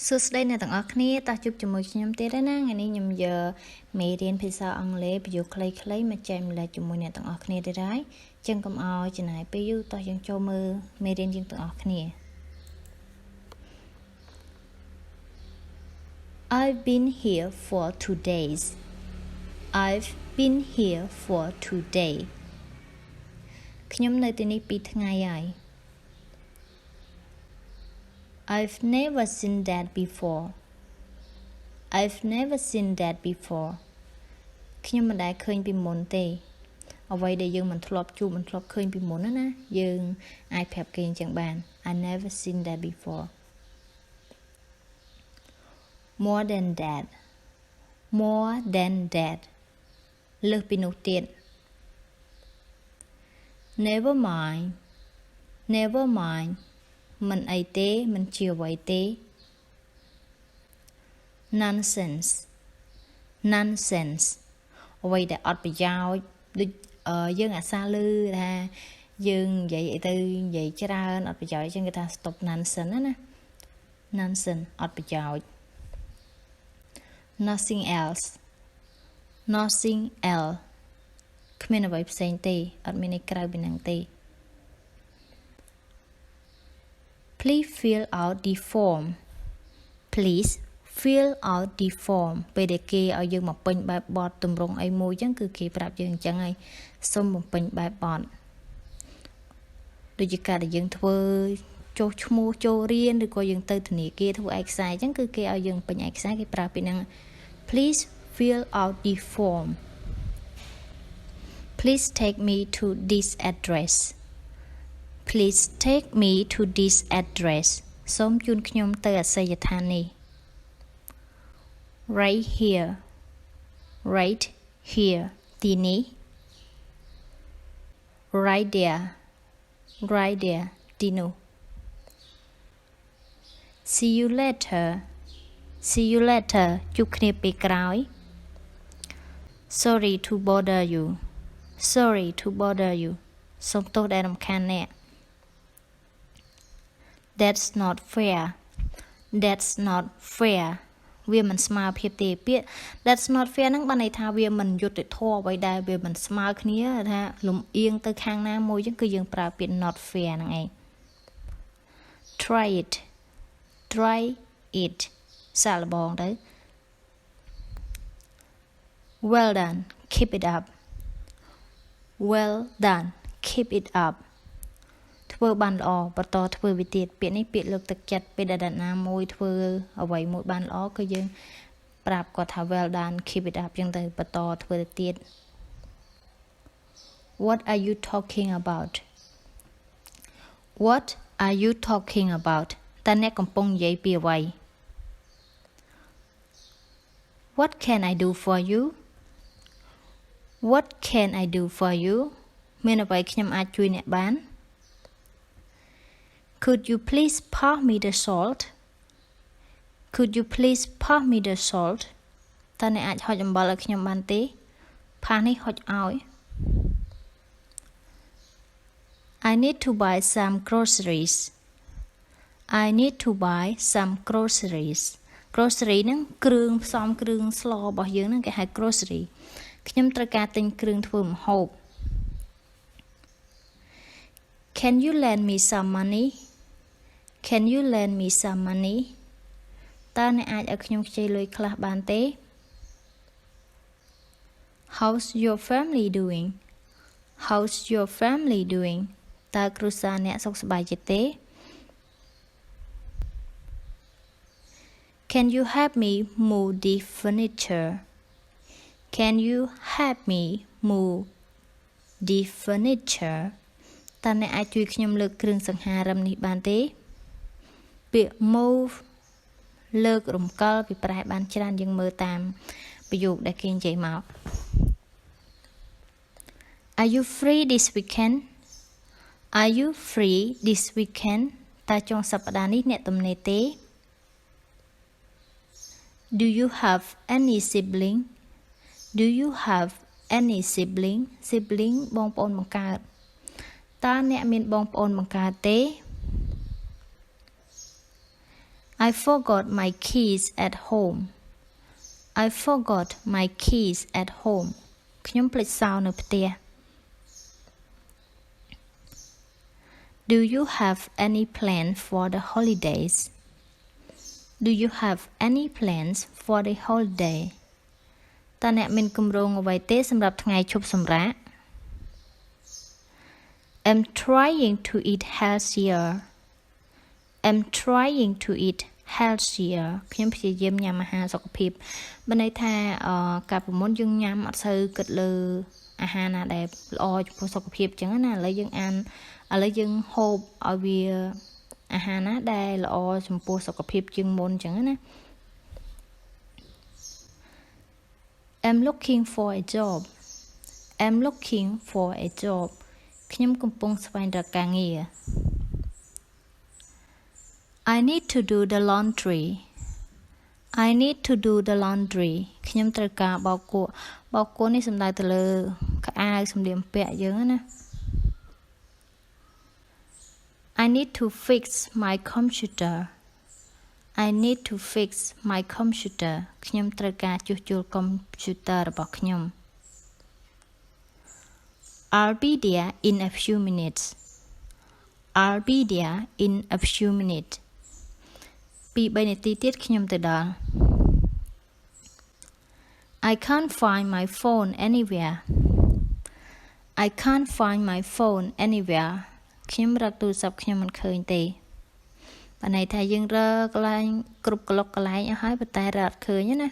សួស្តីអ្នកទាំងអស់គ្នាតោះជួបជាមួយខ្ញុំទៀតហើយណាថ្ងៃនេះខ្ញុំយកមេរៀនភាសាអង់គ្លេសប្រយោគខ្លីៗមកចែកម្លែកជាមួយអ្នកទាំងអស់គ្នាទៀតហើយចឹងកុំឲ្យចំណាយពេលយូរតោះយើងចូលមើលមេរៀនយើងទាំងអស់គ្នា I've been here for 2 days. I've been here for 2 days. ខ្ញុំនៅទីនេះ2ថ្ងៃហើយ I've never seen that before. I've never seen that before. ខ្ញុំមិនដែលឃើញពីមុនទេអ្វីដែលយើងមិនធ្លាប់ជួបមិនធ្លាប់ឃើញពីមុនណាយើងអាចប្រាប់គេអញ្ចឹងបាន I never seen that before. More than that. More than that. លើសពីនោះទៀត Never mind. Never mind. មិនអីទេមិនជាអ្វីទេ Nonsense. Nonsense. អ្វីដែលអត់ប្រយោជន៍ដូចយើងអាសាលឺថាយើងនិយាយអីទៅនិយាយច្រើនអត់ប្រយោជន៍អញ្ចឹងគេថា stop nonsense ណា Nonsense អត់ប្រយោជន៍ Nothing else. Nothing else. គ្មានអ្វីផ្សេងទេអត់មានអីក្រៅពីហ្នឹងទេ Please fill out the form. Please fill out the form. ពេលដែលគេឲ្យយើងមកពេញបែបបទទម្រង់អីមួយអញ្ចឹងគឺគេប្រាប់យើងអញ្ចឹងហើយសូមបំពេញបែបបទដូចជាការដែលយើងធ្វើចុះឈ្មោះចូលរៀនឬក៏យើងទៅធនាគារធ្វើឯកសារអញ្ចឹងគឺគេឲ្យយើងពេញឯកសារគេប្រាប់ពីហ្នឹង Please fill out the form. Please take me to this address. Please take me to this address. សូមជូនខ្ញុំទៅអាសយដ្ឋាននេះ Right here. Right here. ទីនេះ Right there. Right there. ទីនោះ See you later. See you later. ជួបគ្នាពេលក្រោយ Sorry to bother you. Sorry to bother you. សូមទោសដែលរំខានអ្នក That's not fair. That's not fair. វាមិនស្មើភាពទេពាក្យ That's not fair ហ្នឹងបានន័យថាវាមិនយុត្តិធម៌អ្វីដែលវាមិនស្មើគ្នាថាលំអៀងទៅខាងណាមួយចឹងគឺយើងប្រើពាក្យ not fair ហ្នឹងឯង Try it. Try it. សាកល្បងទៅ Well done. Keep it up. Well done. Keep it up. ធ្វើបានល្អបន្តធ្វើវាទៀតពាក្យនេះពាក្យលើកទឹកចិត្តពេលដែលអ្នកណាមួយធ្វើអ្វីមួយបានល្អគឺយើងប្រាប់គាត់ថា well done keep it up ចឹងទៅបន្តធ្វើទៅទៀត What are you talking about? What are you talking about? តើអ្នកកំពុងនិយាយពីអ្វី What can I do for you? What can I do for you? មានអ្វីខ្ញុំអាចជួយអ្នកបាន Could you please pass me the salt? Could you please pass me the salt? តើអ្នកអាចហុចអំបិលឲ្យខ្ញុំបានទេ Pass នេះហុចឲ្យ I need to buy some groceries. I need to buy some groceries. Grocery ហ្នឹងគ្រឿងផ្សំគ្រឿងស្លរបស់យើងហ្នឹងគេហៅ grocery ខ្ញុំត្រូវការទិញគ្រឿងធ្វើម្ហូប Can you lend me some money? Can you lend me some money? តើអ្នកអាចឲ្យខ្ញុំខ្ចីលុយខ្លះបានទេ How's your family doing? How's your family doing? តើគ្រួសារអ្នកសុខសប្បាយចិត្តទេ Can you help me move the furniture? Can you help me move the furniture? តើអ្នកអាចជួយខ្ញុំលើកគ្រឿងសង្ហារិមនេះបានទេពាក្យ move លើករំកិលពីប្រែបានច្រើនយើងមើលតាមប្រយោគដែលគេនិយាយមក Are you free this weekend? Are you free this weekend? តើចុងសប្តាហ៍នេះអ្នកទំនេរទេ Do you have any sibling? Do you have any sibling? Sibling បងប្អូនបង្កើតតើអ្នកមានបងប្អូនបង្កើតទេ I forgot my keys at home I forgot my keys at home ខ្ញុំភ្លេចសោនៅផ្ទះ Do you have any plan for the holidays Do you have any plans for the holiday តើអ្នកមានគម្រោងអ្វីទេសម្រាប់ថ្ងៃឈប់សម្រាក I'm trying to eat healthier I'm trying to eat healthier ខ្ញុំព្យាយាមញ៉ាំអាហារសុខភាពបានន័យថាកាលពីមុនយើងញ៉ាំអត់សូវគិតលើអាហារណាដែលល្អចំពោះសុខភាពអញ្ចឹងណាឥឡូវយើងហូបឲ្យវាអាហារណាដែលល្អចំពោះសុខភាពជាងមុនអញ្ចឹងណា I'm looking for a job I'm looking for a job ខ្ញុំកំពុងស្វែងរកការងារ I need to do the laundry I need to do the laundry ខ្ញុំត្រូវការបោកគក់នេះសំដៅទៅលើខោអាវសម្លៀកបំពាក់យើងណា I need to fix my computer I need to fix my computer ខ្ញុំត្រូវការជួសជុលកុំព្យូទ័ររបស់ខ្ញុំ I'll be there in a few minutes I'll be there in a few minutes 2-3 នាទីទៀតខ្ញុំទៅដល់ I can't find my phone anywhere I can't find my phone anywhere ខ្ញុំរកទូរស័ព្ទខ្ញុំមិនឃើញទេបានន័យថាយើងរកកន្លែងគ្រប់កន្លុកកន្លែងអស់ហើយប៉ុន្តែរកអត់ឃើញណា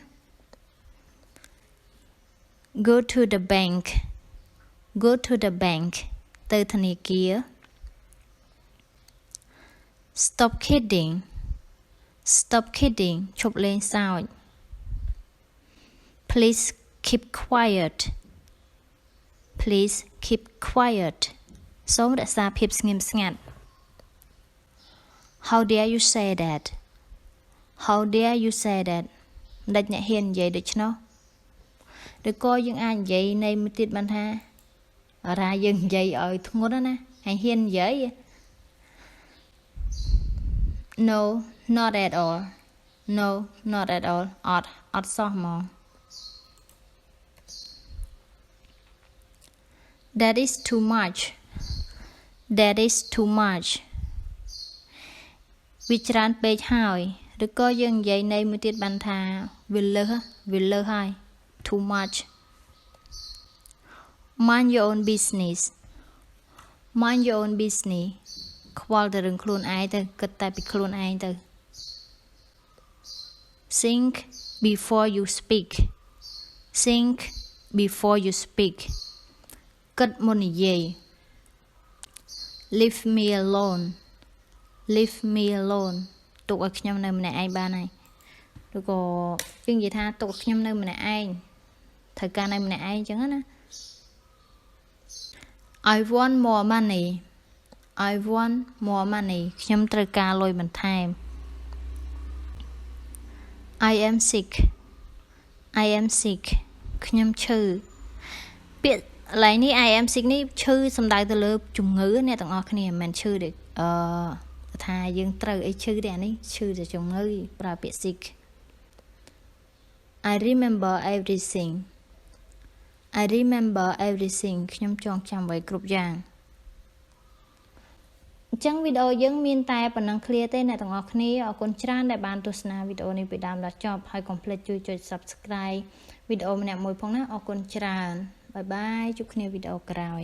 Go to the bank Go to the bank ទៅធនាគារ Stop kidding Stop kidding ឈប់លេងសើច Please keep quiet Please keep quiet សូមរក្សាភាពស្ងៀមស្ងាត់ How dare you say that How dare you say that មិនដាច់អ្នកហ៊ាននិយាយដូច្នោះឬក៏យើងអាចនិយាយនៃមួយទៀតបានថារាយើងនិយាយឲ្យធ្ងន់ណាហើយហ៊ាននិយាយ No not at all No not at all អត់សោះហ្មង That is too much That is too much វាច្រើនពេកហើយឬក៏យើងនិយាយនៃមួយទៀតបានថាវាលើសហើយ too much Mind your own business Mind your own business ខ្វល់តែរឿងខ្លួនឯងទៅគិតតែពីខ្លួនឯងទៅ Think before you speak Think before you speak គិតមុននិយាយ Leave me alone Leave me alone ទុកឲ្យខ្ញុំនៅម្នាក់ឯងបានហើយឬក៏យើងនិយាយថាទុកឲ្យខ្ញុំនៅម្នាក់ឯងត្រូវការនៅម្នាក់ឯងអញ្ចឹងណា I want more money I want more money ខ្ញុំត្រូវការលុយបន្ថែម I am sick I am sick ខ្ញុំឈឺពាក្យកន្លែងនេះ I am sick នេះឈឺសំដៅទៅលើជំងឺអ្នកទាំងអស់គ្នាមិនមែនឈឺទេថាយើងត្រូវអីឈឺទេអានេះឈឺតែជំងឺប្រើពាក្យ sick I remember everything I remember everything ខ្ញុំចងចាំໄວគ្រប់យ៉ាងអញ្ចឹងវីដេអូយើងមានតែប៉ុណ្ណឹង clear ទេអ្នកទាំងអស់គ្នាអរគុណច្រើនដែលបានទស្សនាវីដេអូនេះពីដើមដល់ចប់ហើយកុំភ្លេចជួយចុច Subscribe វីដេអូម្នាក់មួយផងណាអរគុណច្រើនបាយបាយជួបគ្នាវីដេអូក្រោយ